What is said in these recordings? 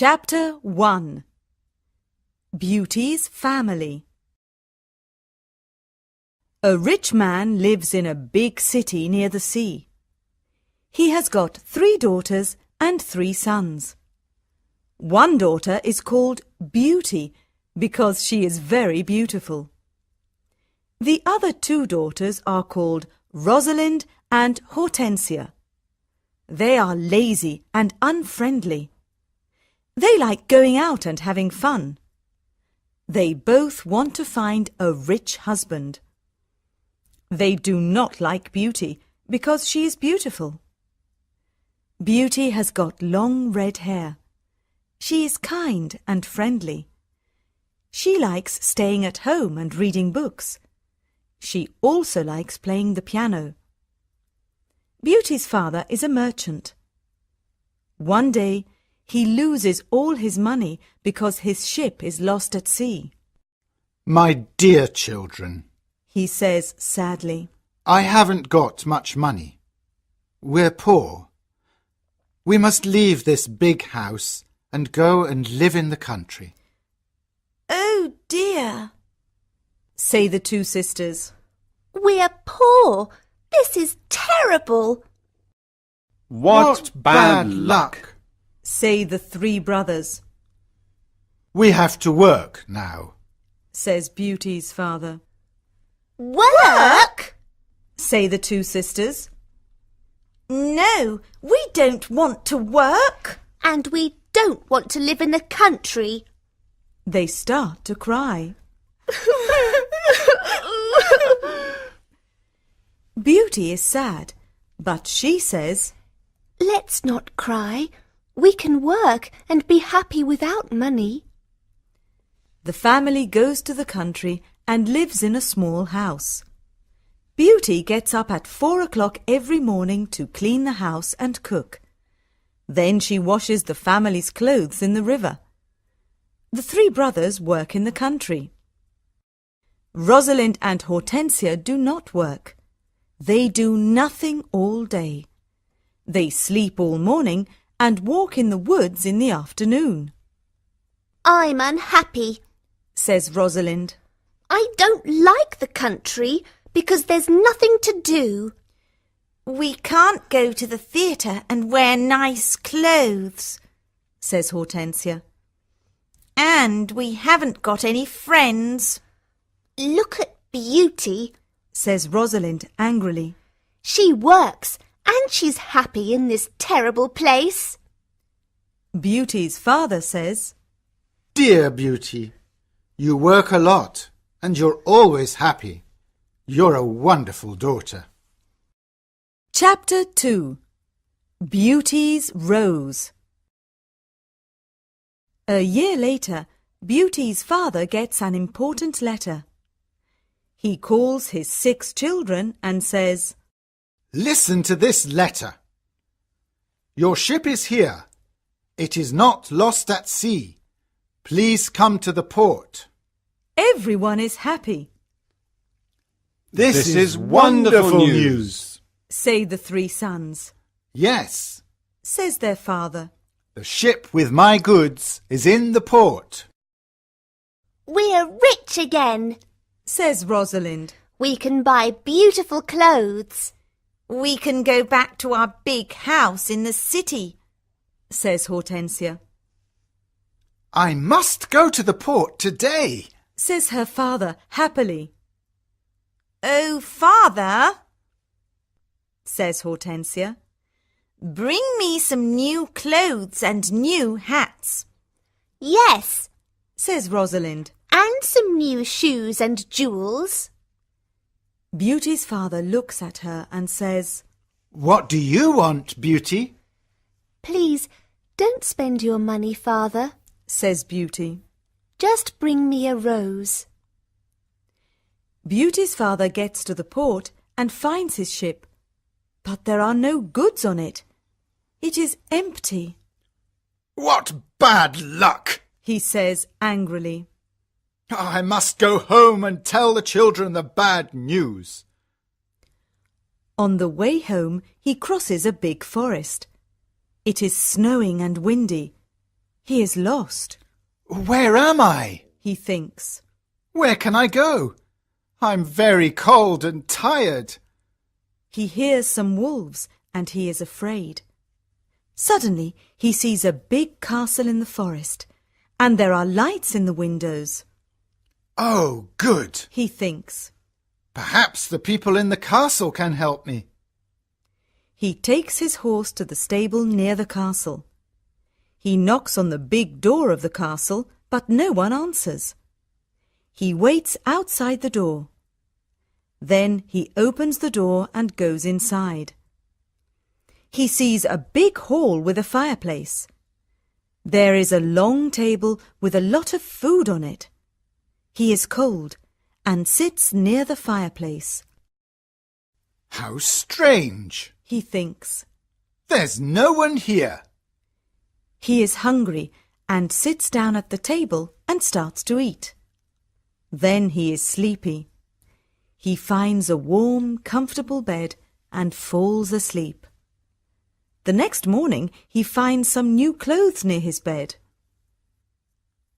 Chapter 1 Beauty's Family. A rich man lives in a big city near the sea. He has got 3 daughters and 3 sons. One daughter is called Beauty because she is very beautiful. The other 2 daughters are called Rosalind and Hortensia. They are lazy and unfriendly. They like going out and having fun. They both want to find a rich husband. They do not like Beauty because she is beautiful. Beauty has got long red hair. She is kind and friendly. She likes staying at home and reading books. She also likes playing the piano. Beauty's father is a merchant. One day, he loses all his money because his ship is lost at sea. My dear children, He says sadly, I haven't got much money. We're poor. We must leave this big house and go and live in the country. Oh dear, say the 2 sisters. we're poor. This is terrible. What bad luck! Say the 3 brothers, We have to work now. says Beauty's father. Work? Say the 2 sisters. No, we don't want to work. And we don't want to live in the country. They start to cry. Beauty is sad, but she says, Let's not cry. We can work and be happy without money. The family goes to the country and lives in a small house. Beauty gets up at 4 o'clock every morning to clean the house and cook. Then she washes the family's clothes in the river. The 3 brothers work in the country. Rosalind and Hortensia do not work. They do nothing all day. They sleep all morning and walk in the woods in the afternoon. I'm unhappy. Says Rosalind. I don't like the country because there's nothing to do. We can't go to the theatre and wear nice clothes, Says Hortensia. and we haven't got any friends. Look at Beauty. Says Rosalind angrily. She works and she's happy in this terrible place. Beauty's father says, Dear Beauty, you work a lot and you're always happy. You're a wonderful daughter. Chapter 2 Beauty's Rose. A year later, Beauty's father gets an important letter. He calls his 6 children and says, Listen to this letter. Your ship is here. It is not lost at sea. Please come to the port. Everyone is happy, This is wonderful news! say the 3 sons. Yes, Says their father. the ship with my goods is in the port. We're rich again. Says Rosalind. We can buy beautiful clothes. We can go back to our big house in the city. Says Hortensia. I must go to the port today. Says her father happily. Oh, Father, Says Hortensia. bring me some new clothes and new hats. Yes, Says Rosalind. and some new shoes and jewels. Beauty's father looks at her and says, What do you want, Beauty? Please, don't spend your money, Father. says Beauty. Just bring me a rose. Beauty's father gets to the port and finds his ship, but there are no goods on it. It is empty, What bad luck! he says angrily. I must go home and tell the children the bad news. On the way home, he crosses a big forest. It is snowing and windy. He is lost. Where am I? He thinks. Where can I go? I'm very cold and tired. He hears some wolves and he is afraid. Suddenly he sees a big castle in the forest, and there are lights in the windows. Oh, good. He thinks. Perhaps the people in the castle can help me. He takes his horse to the stable near the castle. He knocks on the big door of the castle, but no one answers. He waits outside the door. Then he opens the door and goes inside. He sees a big hall with a fireplace. There is a long table with a lot of food on it. He is cold and sits near the fireplace. How strange. He thinks. There's no one here. He is hungry and sits down at the table and starts to eat. Then he is sleepy. He finds a warm, comfortable bed and falls asleep. The next morning he finds some new clothes near his bed.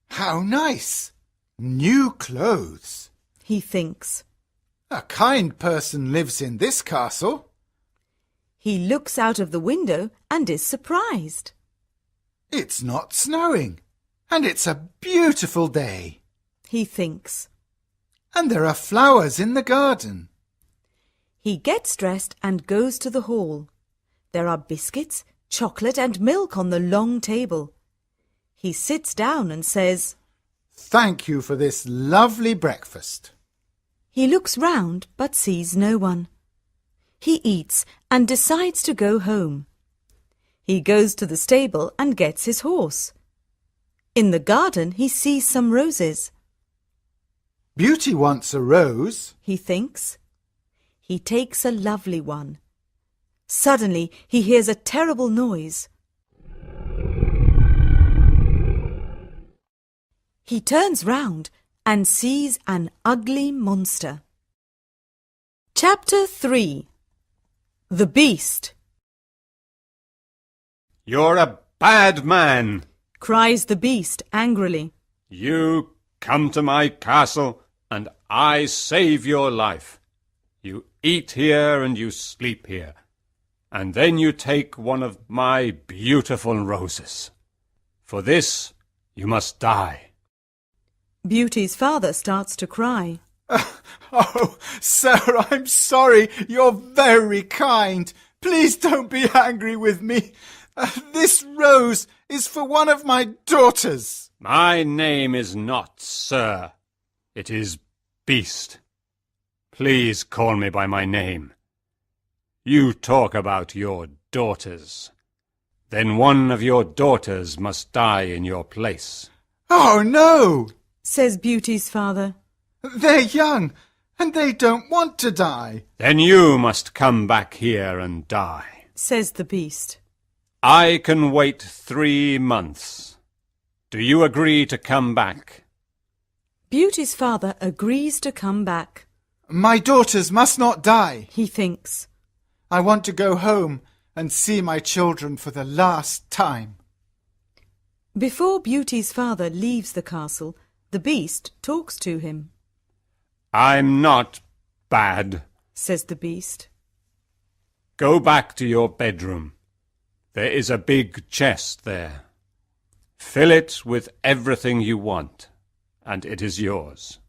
How nice. New clothes. He thinks. A kind person lives in this castle. He looks out of the window and is surprised. It's not snowing, and it's a beautiful day. He thinks. And there are flowers in the garden. He gets dressed and goes to the hall. There are biscuits, chocolate and milk on the long table. He sits down and says, Thank you for this lovely breakfast. He looks round but sees no one. He eats and decides to go home. He goes to the stable and gets his horse. In the garden he sees some roses. Beauty wants a rose. He thinks. He takes a lovely one. Suddenly he hears a terrible noise. He turns round and sees an ugly monster. Chapter 3. The Beast. You're a bad man. Cries the beast angrily. You come to my castle and I save your life. You eat here and you sleep here. And then you take one of my beautiful roses. For this you must die. Beauty's father starts to cry. Oh, sir, I'm sorry. You're very kind. Please don't be angry with me. This rose is for one of my daughters. My name is not Sir. It is Beast. Please call me by my name. You talk about your daughters. Then one of your daughters must die in your place. Oh, no, Says Beauty's father. they're young and they don't want to die. Then you must come back here and die. Says the beast. I can wait 3 months. Do you agree to come back? Beauty's father agrees to come back. My daughters must not die. He thinks. I want to go home and see my children for the last time. Before Beauty's father leaves the castle, the beast talks to him. I'm not bad. Says the beast. Go back to your bedroom. There is a big chest there. Fill it with everything you want, and it is yours.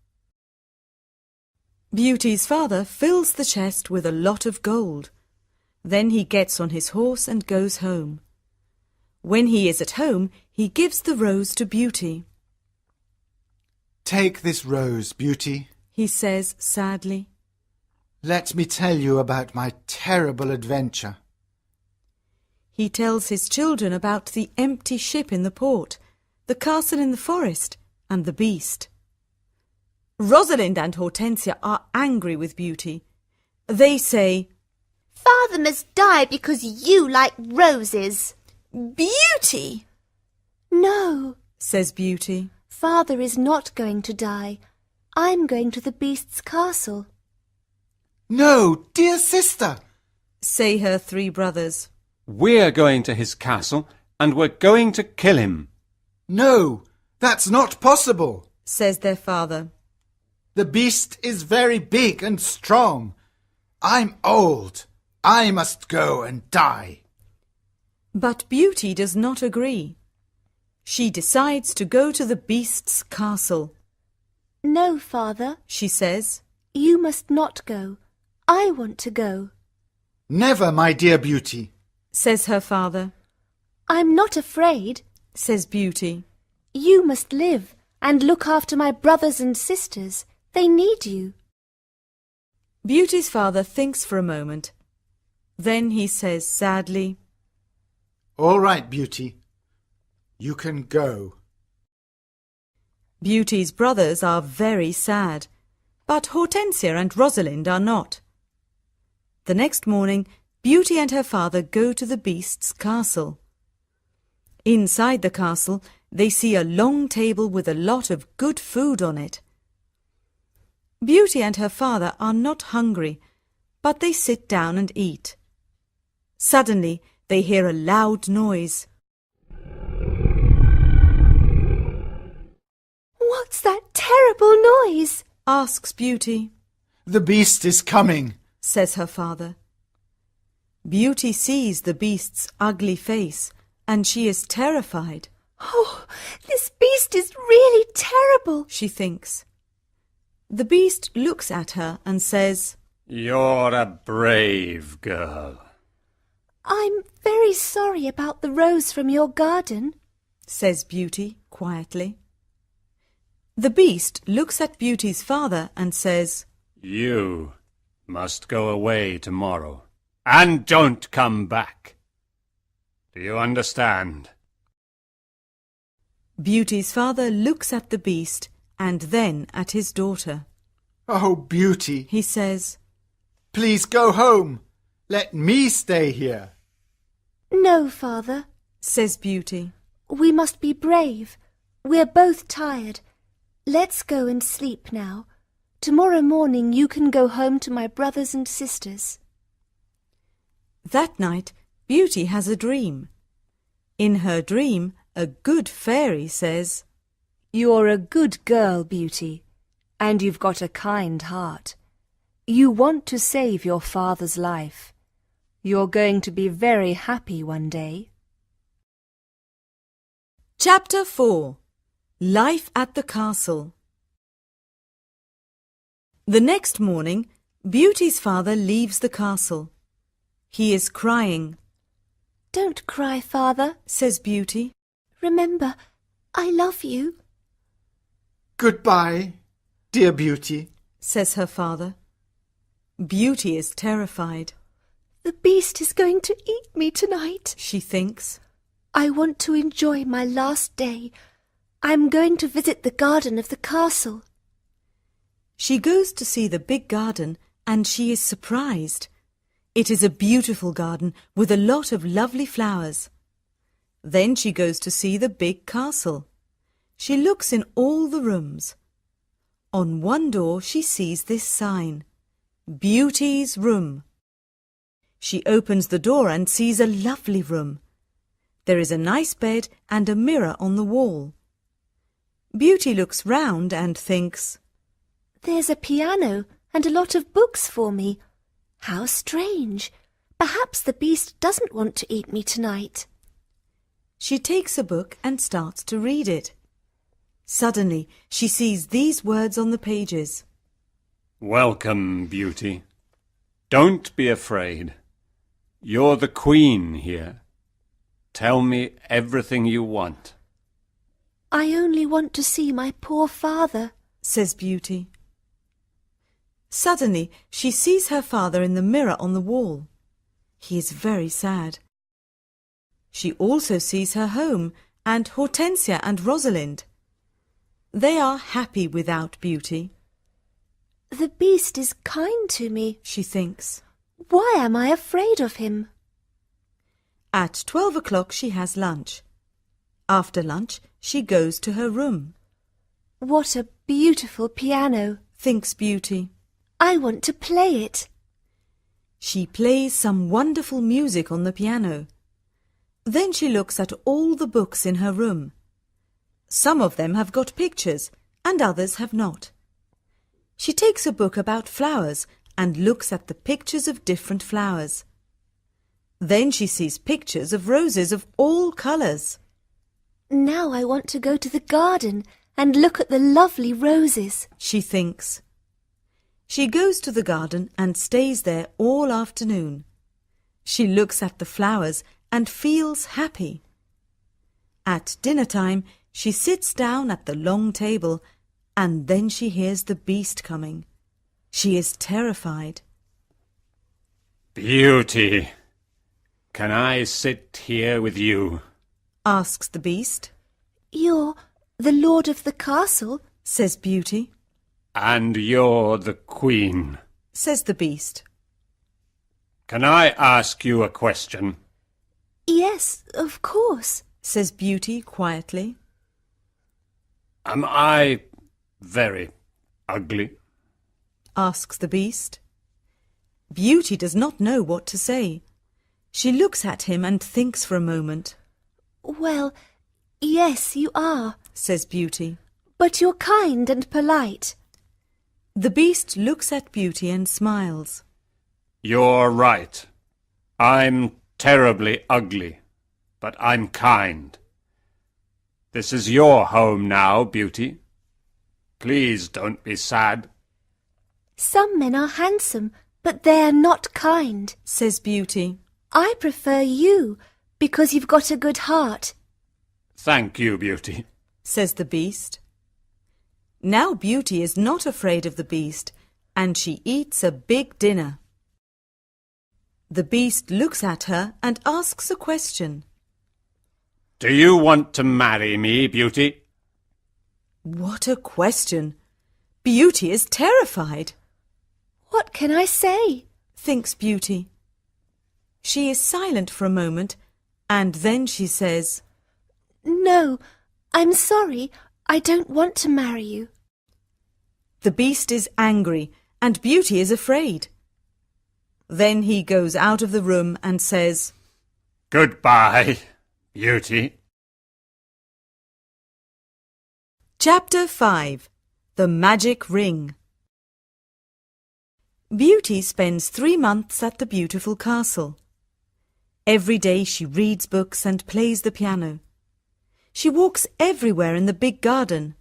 Beauty's father fills the chest with a lot of gold. Then he gets on his horse and goes home. When he is at home, he gives the rose to Beauty. Take this rose, Beauty. He says sadly. Let me tell you about my terrible adventure. He tells his children about the empty ship in the port, the castle in the forest, and the beast. Rosalind and Hortensia are angry with Beauty. They say, Father must die because you like roses. Beauty! No, Says Beauty. Father is not going to die. I'm going to the beast's castle. No, dear sister. Say her 3 brothers. We're going to his castle, and we're going to kill him. No, that's not possible, says their father. The beast is very big and strong. I'm old. I must go and die. But Beauty does not agree. She decides to go to the beast's castle. No, father, She says, you must not go. I want to go. Never, my dear Beauty. says her father, I'm not afraid. says Beauty. You must live and look after my brothers and sisters. They need you. Beauty's father thinks for a moment. Then he says sadly, All right, Beauty. You can go. Beauty's brothers are very sad, but Hortensia and Rosalind are not. The next morning, Beauty and her father go to the beast's castle. Inside the castle, they see a long table with a lot of good food on it. Beauty and her father are not hungry, but they sit down and eat. Suddenly, they hear a loud noise. What's that terrible noise? Asks Beauty, The beast is coming. says her father. Beauty sees the beast's ugly face, and she is terrified, Oh, this beast is really terrible. she thinks. The beast looks at her and says, You're a brave girl. I'm very sorry about the rose from your garden. says Beauty quietly. The beast looks at Beauty's father and says, You must go away tomorrow, and don't come back. Do you understand? Beauty's father looks at the beast and then at his daughter. Oh, Beauty, He says, please go home. Let me stay here. No, father. says Beauty. We must be brave. We're both tired. Let's go and sleep now. Tomorrow morning you can go home to my brothers and sisters. That night, Beauty has a dream. In her dream, a good fairy says, You're a good girl, Beauty, and you've got a kind heart. You want to save your father's life. You're going to be very happy one day. Chapter 4. Life at the Castle. The next morning, Beauty's father leaves the castle. He is crying, Don't cry, father. says Beauty. Remember, I love you. Goodbye, dear Beauty. says her father. Beauty is terrified, The beast is going to eat me tonight. she thinks. I want to enjoy my last day. I'm going to visit the garden of the castle. She goes to see the big garden and she is surprised. It is a beautiful garden with a lot of lovely flowers. Then she goes to see the big castle. She looks in all the rooms. On one door she sees this sign, Beauty's Room. She opens the door and sees a lovely room. There is a nice bed and a mirror on the wall. Beauty looks round and thinks, There's a piano and a lot of books for me. How strange. Perhaps the beast doesn't want to eat me tonight. She takes a book and starts to read it. Suddenly, she sees these words on the pages. Welcome, Beauty. Don't be afraid. You're the queen here. Tell me everything you want. I only want to see my poor father. Says Beauty. Suddenly, she sees her father in the mirror on the wall. He is very sad. She also sees her home and Hortensia and Rosalind. They are happy without Beauty, The beast is kind to me. she thinks. Why am I afraid of him? At 12 o'clock she has lunch. After lunch, she goes to her room. What a beautiful piano. Thinks Beauty. I want to play it. She plays some wonderful music on the piano. Then she looks at all the books in her room. Some of them have got pictures and others have not. She takes a book about flowers and looks at the pictures of different flowers. Then she sees pictures of roses of all colours. Now I want to go to the garden and look at the lovely roses, she thinks. She goes to the garden and stays there all afternoon. She looks at the flowers and feels happy. At dinner time, she sits down at the long table and then she hears the beast coming. She is terrified. Beauty, can I sit here with you? Asks the beast. You're the lord of the castle, Says Beauty. And you're the queen. Says the beast. Can I ask you a question? Yes, of course. Says Beauty quietly. Am I very ugly? Asks the beast. Beauty does not know what to say. She looks at him and thinks for a moment. Well, yes, you are, Says Beauty. but you're kind and polite. The beast looks at Beauty and smiles. You're right. I'm terribly ugly, but I'm kind. This is your home now, Beauty. Please don't be sad. Some men are handsome, but they're not kind. Says Beauty. I prefer you because you've got a good heart. Thank you, Beauty. Says the beast. Now Beauty is not afraid of the beast, and she eats a big dinner. The beast looks at her and asks a question. Do you want to marry me, Beauty? What a question! Beauty is terrified, What can I say? thinks Beauty. She is silent for a moment, and then she says, No, I'm sorry. I don't want to marry you. The beast is angry, and Beauty is afraid. Then he goes out of the room and says, Goodbye, Beauty. Chapter 5. The Magic Ring. Beauty spends 3 months at the beautiful castle. Every day she reads books and plays the piano. She walks everywhere in the big garden.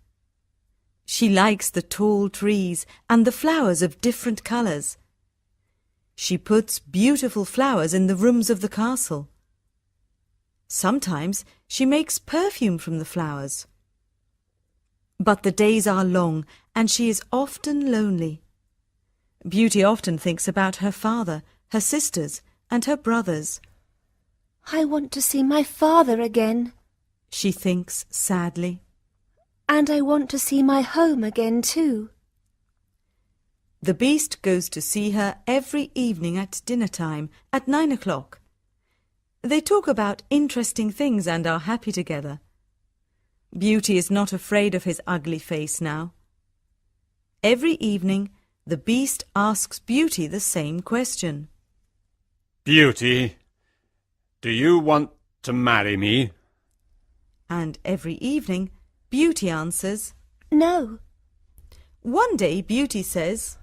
She likes the tall trees and the flowers of different colours. She puts beautiful flowers in the rooms of the castle. Sometimes she makes perfume from the flowers. But the days are long and she is often lonely. Beauty often thinks about her father, her sisters, and her brothers. I want to see my father again, She thinks sadly. and I want to see my home again too. The beast goes to see her every evening at dinner time at 9 o'clock. They talk about interesting things and are happy together. Beauty is not afraid of his ugly face now. Every evening, the beast asks Beauty the same question. Beauty, do you want to marry me? And every evening, Beauty answers. No. One day, Beauty says,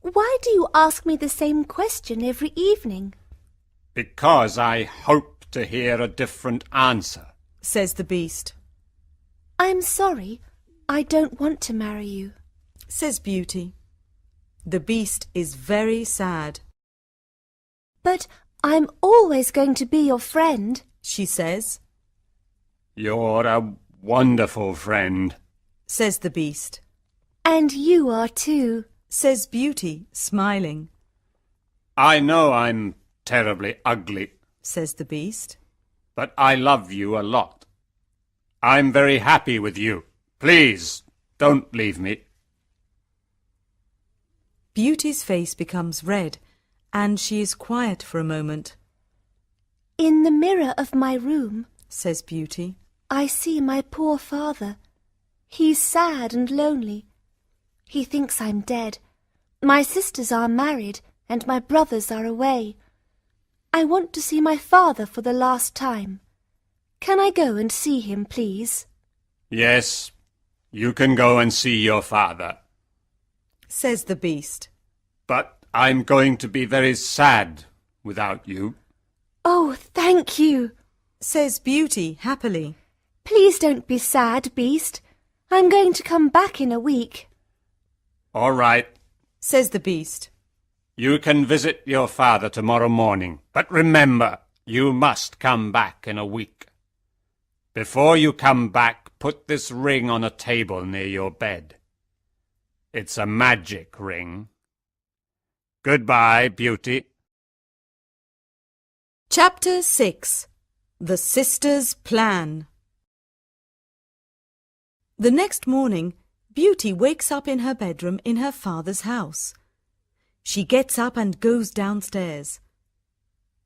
Why do you ask me the same question every evening? Because I hope to hear a different answer. says the beast. I'm sorry. I don't want to marry you. Says Beauty. The beast is very sad. But I'm always going to be your friend. She says. You're a wonderful friend. Says the beast. And you are too. Says Beauty, smiling. I know I'm terribly ugly, Says the beast. but I love you a lot. I'm very happy with you. Please, don't leave me. Beauty's face becomes red, and she is quiet for a moment. In the mirror of my room, Says Beauty. I see my poor father. He's sad and lonely. He thinks I'm dead. My sisters are married and my brothers are away. I want to see my father for the last time. Can I go and see him, please? Yes, you can go and see your father. Says the beast. But I'm going to be very sad without you. Oh, thank you. Says Beauty happily. Please don't be sad, Beast. I'm going to come back in a week. All right, Says the beast. you can visit your father tomorrow morning. But remember, you must come back in a week. Before you come back, put this ring on a table near your bed. It's a magic ring. Goodbye, Beauty. Chapter 6. The Sisters' Plan. The next morning, Beauty wakes up in her bedroom in her father's house. She gets up and goes downstairs.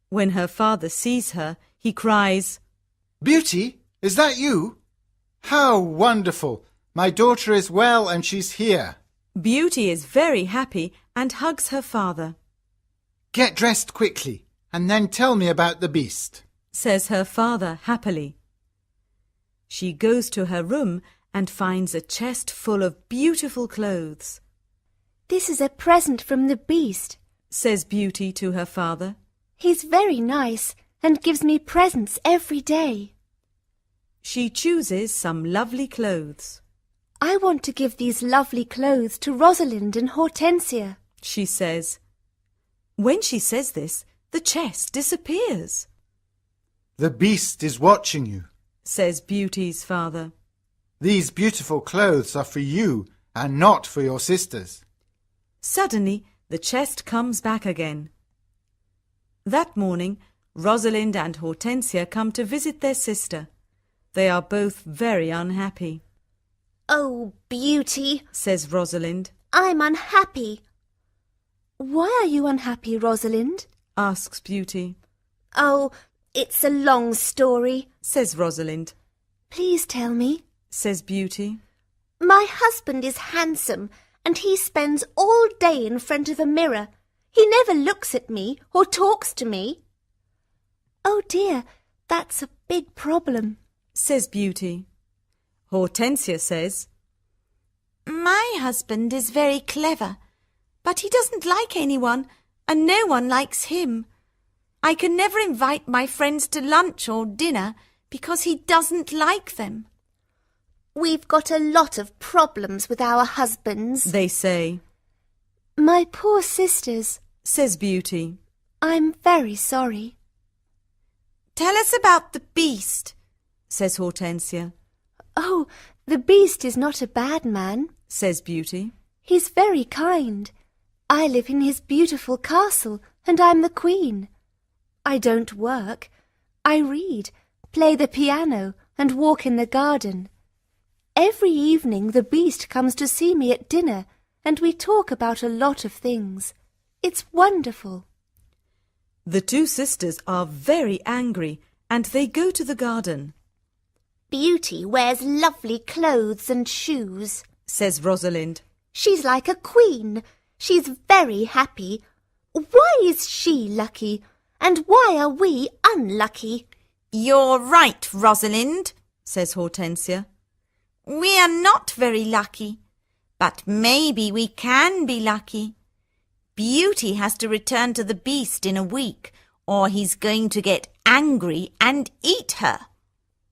When her father sees her, he cries, Beauty, is that you? How wonderful! My daughter is well and she's here. Beauty is very happy and hugs her father. Get dressed quickly and then tell me about the beast. Says her father happily. She goes to her room and finds a chest full of beautiful clothes. This is a present from the Beast. Says Beauty to her father. He's very nice and gives me presents every day. She chooses some lovely clothes. I want to give these lovely clothes to Rosalind and Hortensia. She says. When she says this, the chest disappears. The beast is watching you. Says Beauty's father. These beautiful clothes are for you and not for your sisters. Suddenly, the chest comes back again. That morning, Rosalind and Hortensia come to visit their sister. They are both very unhappy. Oh, Beauty, Says Rosalind. I'm unhappy. Why are you unhappy, Rosalind? Asks Beauty. Oh, it's a long story. Says Rosalind. Please tell me. Says Beauty. My husband is handsome and he spends all day in front of a mirror. He never looks at me or talks to me. Oh dear, that's a big problem. Says Beauty. Hortensia says, My husband is very clever, but he doesn't like anyone, and no one likes him. I can never invite my friends to lunch or dinner because he doesn't like them. We've got a lot of problems with our husbands. they say. My poor sisters. Says Beauty. I'm very sorry. Tell us about the beast. Says Hortensia. Oh, the Beast is not a bad man. Says Beauty. He's very kind. I live in his beautiful castle and I'm the queen. I don't work. I read, play the piano and walk in the garden. Every evening the Beast comes to see me at dinner and we talk about a lot of things. It's wonderful. The two sisters are very angry and they go to the garden. Beauty wears lovely clothes and shoes. Says Rosalind. She's like a queen. She's very happy. Why is she lucky? And why are we unlucky? You're right, Rosalind, says Hortensia. We are not very lucky, but maybe we can be lucky. Beauty has to return to the beast in a week, or he's going to get angry and eat her.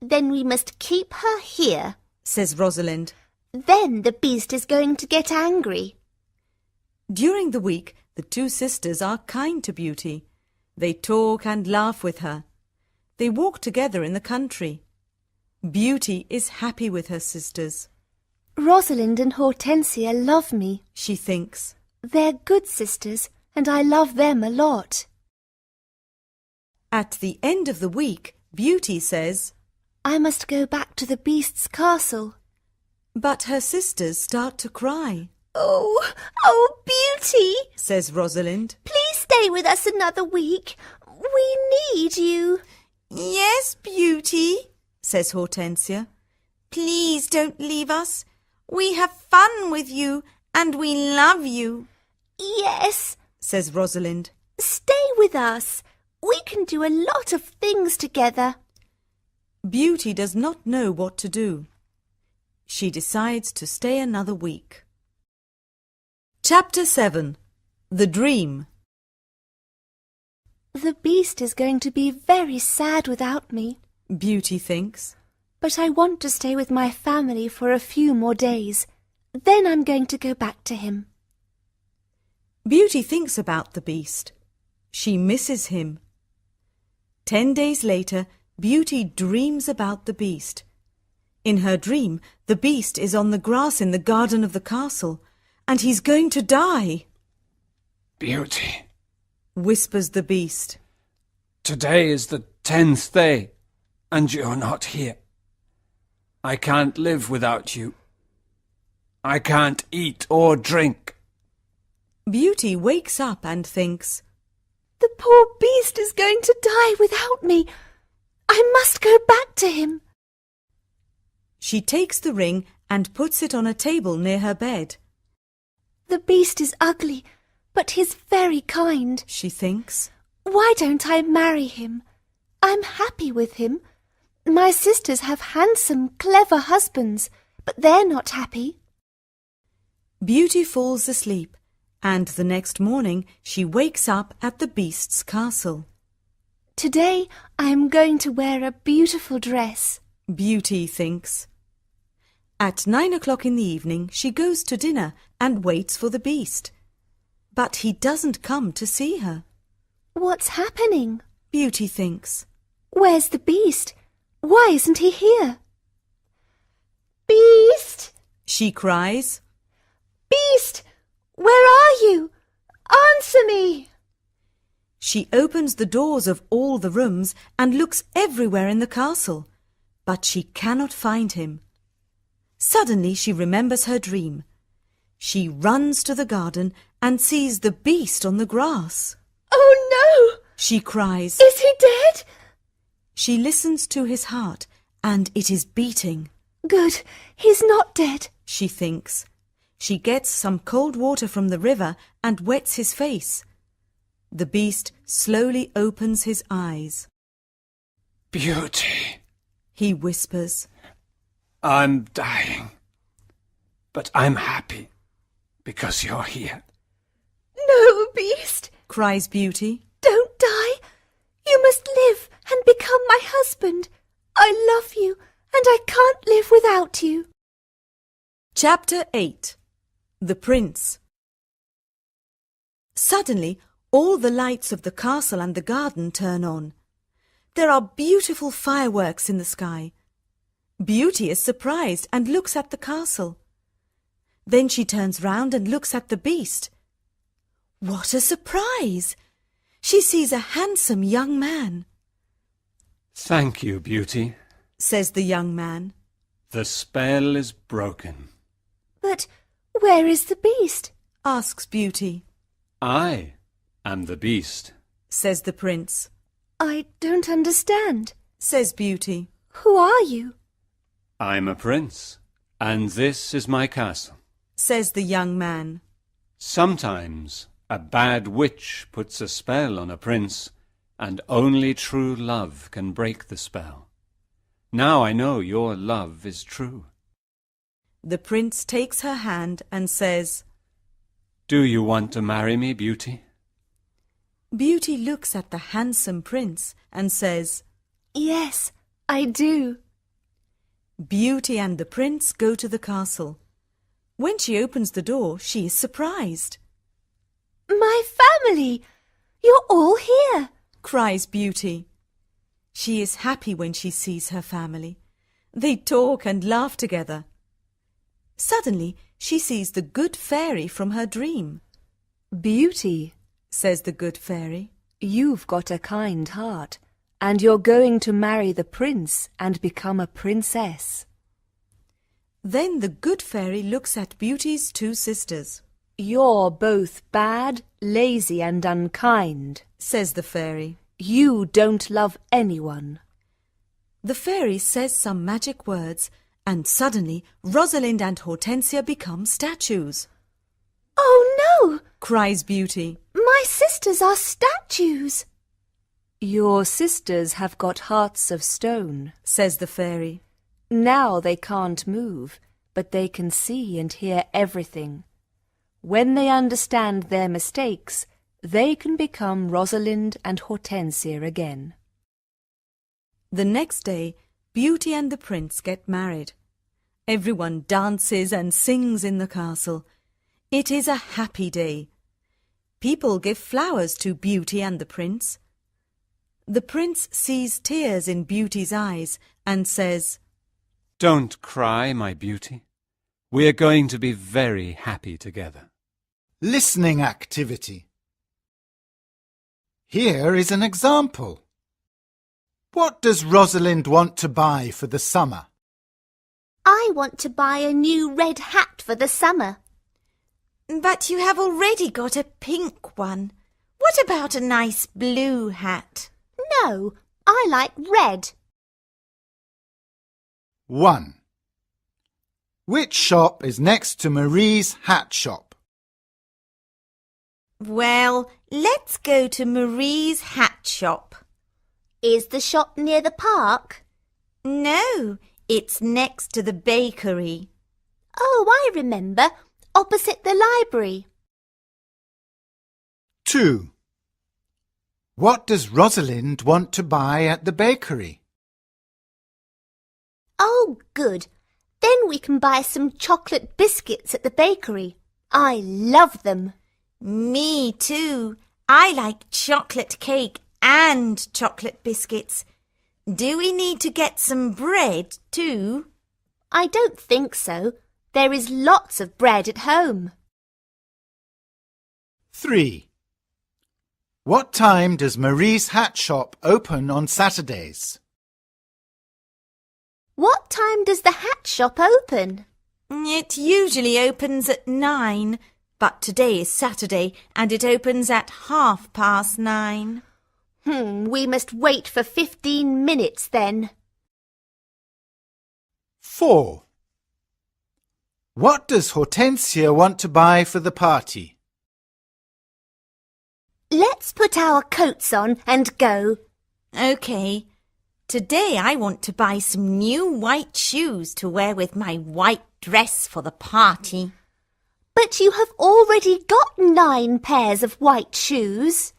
Then we must keep her here. Says Rosalind. Then the Beast is going to get angry. During the week, the two sisters are kind to Beauty. They talk and laugh with her. They walk together in the country. Beauty is happy with her sisters. Rosalind and Hortensia love me. She thinks. They're good sisters, and I love them a lot. At the end of the week, Beauty says, I must go back to the Beast's castle. but her sisters start to cry. Oh, Beauty, Says Rosalind. please stay with us another week. We need you. Yes, Beauty, says Hortensia. Please don't leave us. We have fun with you and we love you. Yes, Says Rosalind. stay with us. We can do a lot of things together. Beauty does not know what to do. She decides to stay another week. Chapter 7. The Dream. The beast is going to be very sad without me, Beauty thinks. but I want to stay with my family for a few more days. Then I'm going to go back to him. Beauty thinks about the beast. She misses him. 10 days later, Beauty dreams about the beast. In her dream, the beast is on the grass in the garden of the castle, and he's going to die. Beauty, Whispers the beast. today is the 10th day, and you're not here. I can't live without you. I can't eat or drink. Beauty wakes up and thinks, The poor beast is going to die without me. I must go back to him. She takes the ring and puts it on a table near her bed. The beast is ugly, but he's very kind. She thinks. Why don't I marry him? I'm happy with him. My sisters have handsome, clever husbands, but they're not happy. Beauty falls asleep, and the next morning she wakes up at the beast's castle. Today I am going to wear a beautiful dress. Beauty thinks. At 9 o'clock in the evening she goes to dinner and waits for the beast. But he doesn't come to see her. What's happening? Beauty thinks. Where's the beast? Why isn't he here? Beast! She cries. Beast! Where are you? Answer me! She opens the doors of all the rooms and looks everywhere in the castle, but she cannot find him. Suddenly she remembers her dream. She runs to the garden and sees the beast on the grass. Oh no! She cries. Is he dead? She listens to his heart, and it is beating. Good, he's not dead. She thinks. She gets some cold water from the river and wets his face. The beast slowly opens his eyes. Beauty, He whispers. I'm dying, but I'm happy because you're here. No, Beast, Cries Beauty. don't die. You must live and become my husband. I love you, and I can't live without you. Chapter 8. The Prince. Suddenly, all the lights of the castle and the garden turn on. There are beautiful fireworks in the sky. Beauty is surprised and looks at the castle. Then she turns round and looks at the beast. What a surprise! She sees a handsome young man. Thank you, Beauty. Says the young man. The spell is broken. But where is the beast? Asks Beauty. I am the beast. Says the prince. I don't understand. Says Beauty. Who are you? I'm a prince, and this is my castle. Says the young man. Sometimes a bad witch puts a spell on a prince, and only true love can break the spell. Now I know your love is true. The prince takes her hand and says, Do you want to marry me, Beauty? Beauty looks at the handsome prince and says, Yes, I do. Beauty and the prince go to the castle. When she opens the door, she is surprised. My family! You're all here. Cries Beauty. She is happy when she sees her family. They talk and laugh together. Suddenly, she sees the good fairy from her dream. Beauty, Says the good fairy. you've got a kind heart, and you're going to marry the prince and become a princess. Then the good fairy looks at Beauty's two sisters. You're both bad, lazy, and unkind. Says the fairy. You don't love anyone. The fairy says some magic words, and suddenly Rosalind and Hortensia become statues. Oh no! Cries Beauty. My sisters are statues. Your sisters have got hearts of stone. Says the fairy. Now they can't move, but they can see and hear everything. When they understand their mistakes, they can become Rosalind and Hortensia again. The next day, Beauty and the Prince get married. Everyone dances and sings in the castle. It is a happy day. People give flowers to Beauty and the Prince. The Prince sees tears in Beauty's eyes and says, Don't cry, my beauty. We are going to be very happy together. Listening activity. Here is an example. What does Rosalind want to buy for the summer? I want to buy a new red hat for the summer. But you have already got a pink one. What about a nice blue hat? No, I like red. 1. Which shop is next to Marie's hat shop? Well, let's go to Marie's hat shop. Is the shop near the park? No, it's next to the bakery. Oh, I remember. Opposite the library. 2. What does Rosalind want to buy at the bakery? Oh, good. Then we can buy some chocolate biscuits at the bakery. I love them. Me too. I like chocolate cake and chocolate biscuits. Do we need to get some bread too? I don't think so. There is lots of bread at home. 3. What time does Marie's hat shop open on Saturdays? What time does the hat shop open? It usually opens at 9, but today is Saturday and it opens at 9:30. We must wait for 15 minutes then. 4. What does Hortensia want to buy for the party? Let's put our coats on and go. OK. Today I want to buy some new white shoes to wear with my white dress for the party. But you have already got 9 pairs of white shoes.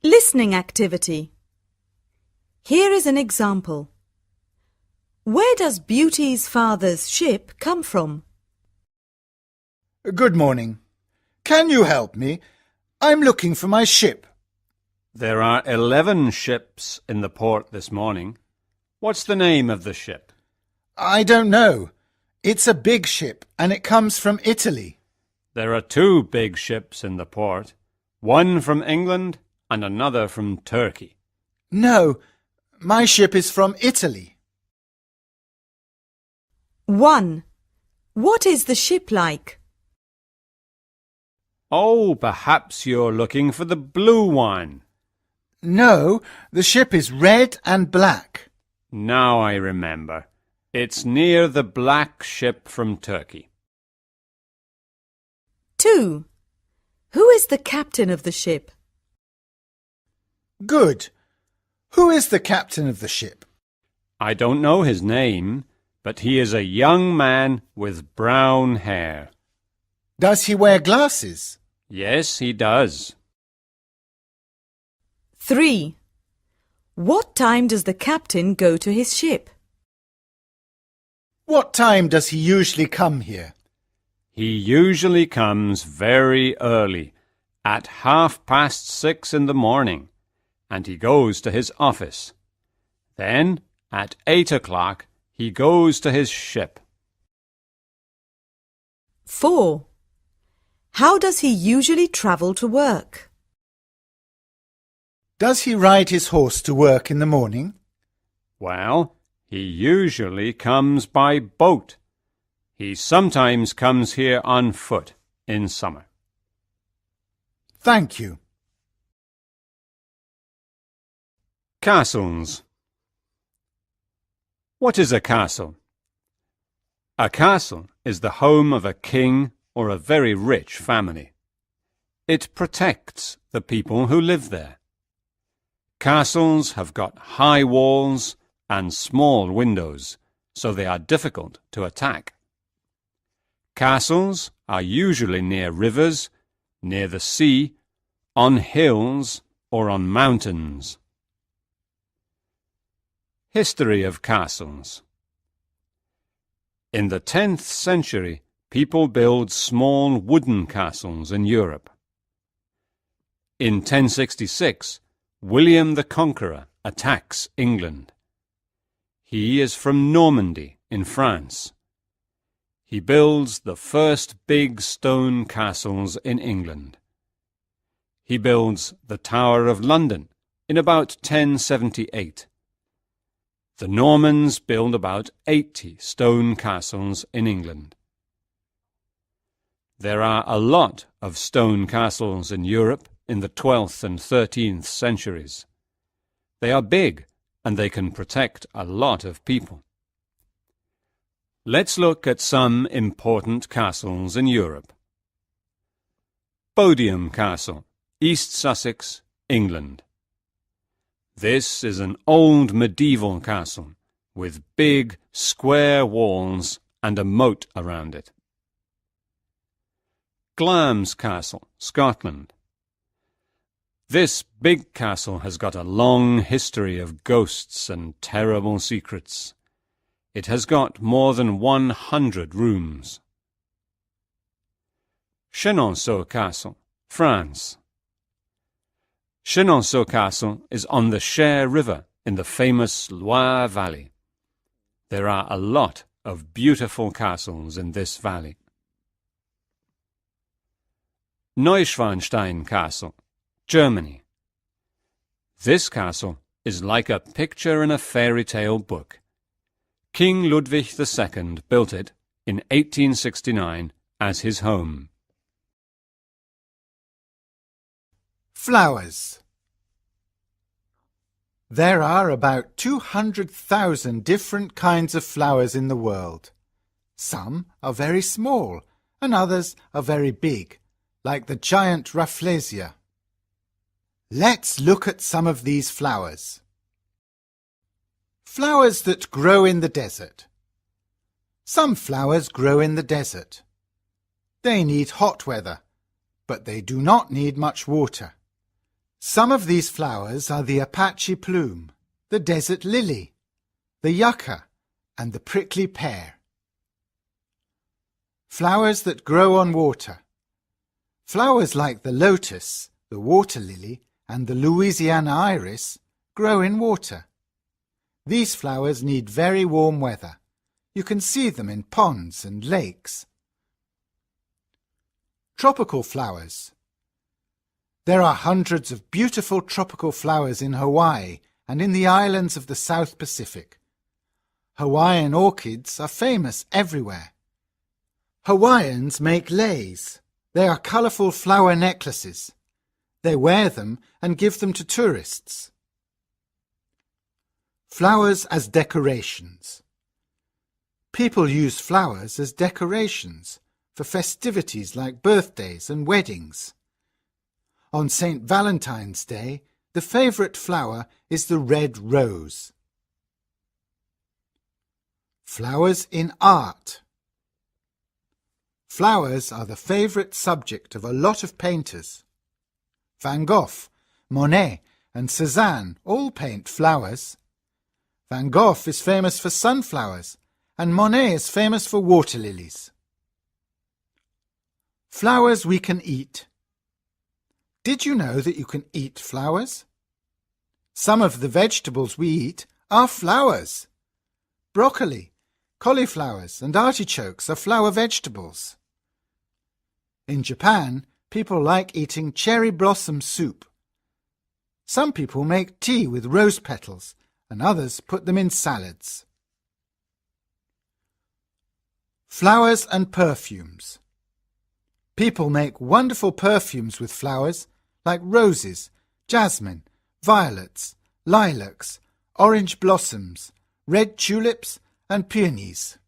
Listening activity. Here is an example. Where does Beauty's father's ship come from? Good morning. Can you help me? I'm looking for my ship. There are 11 ships in the port this morning. What's the name of the ship? I don't know. It's a big ship and it comes from Italy. There are 2 big ships in the port, one from England and another from Turkey. No, my ship is from Italy. 1. What is the ship like? Oh, perhaps you're looking for the blue one. No, the ship is red and black. Now I remember. It's near the black ship from Turkey. 2. Who is the captain of the ship? Good. Who is the captain of the ship? I don't know his name, but he is a young man with brown hair. Does he wear glasses? Yes, he does. 3. What time does the captain go to his ship? What time does he usually come here? He usually comes very early, at 6:30 in the morning, and he goes to his office. Then, at 8 o'clock, he goes to his ship. 4. How does he usually travel to work? Does he ride his horse to work in the morning? Well, he usually comes by boat. He sometimes comes here on foot in summer. Thank you. Castles. What is a castle? A castle is the home of a king or a very rich family. It protects the people who live there. Castles have got high walls and small windows, so they are difficult to attack. Castles are usually near rivers, near the sea, on hills, or on mountains. History of castles. In the 10th century, people built small wooden castles in Europe. In 1066, William the Conqueror attacks England. He is from Normandy in France. He builds the first big stone castles in England. He builds the Tower of London in about 1078. The Normans build about 80 stone castles in England. There are a lot of stone castles in Europe in the 12th and 13th centuries. They are big and they can protect a lot of people. Let's look at some important castles in Europe. Bodiam Castle, East Sussex, England. This is an old medieval castle with big square walls and a moat around it. Glamis Castle, Scotland. This big castle has got a long history of ghosts and terrible secrets. It has got more than 100 rooms. Chenonceau Castle, France. Chenonceau Castle is on the Cher River in the famous Loire Valley. There are a lot of beautiful castles in this valley. Neuschwanstein Castle, Germany. This castle is like a picture in a fairy tale book. King Ludwig II built it in 1869 as his home. Flowers. There are about 200,000 different kinds of flowers in the world. Some are very small and others are very big, like the giant Rafflesia. Let's look at some of these flowers. Flowers that grow in the desert. Some flowers grow in the desert. They need hot weather, but they do not need much water. Some of these flowers are the Apache plume, the desert lily, the yucca, and the prickly pear. Flowers that grow on water. Flowers like the lotus, the water lily, and the Louisiana iris grow in water. These flowers need very warm weather. You can see them in ponds and lakes. Tropical flowers. There are hundreds of beautiful tropical flowers in Hawaii and in the islands of the South Pacific. Hawaiian orchids are famous everywhere. Hawaiians make leis. They are colourful flower necklaces. They wear them and give them to tourists. Flowers as decorations. People use flowers as decorations for festivities like birthdays and weddings. On St. Valentine's Day, the favourite flower is the red rose. Flowers in art. Flowers are the favourite subject of a lot of painters. Van Gogh, Monet and Cézanne all paint flowers. Van Gogh is famous for sunflowers and Monet is famous for water lilies. Flowers we can eat. Did you know that you can eat flowers? Some of the vegetables we eat are flowers. Broccoli, cauliflowers and artichokes are flower vegetables. In Japan, people like eating cherry blossom soup. Some people make tea with rose petals and others put them in salads. Flowers and perfumes. People make wonderful perfumes with flowers like roses, jasmine, violets, lilacs, orange blossoms, red tulips and peonies.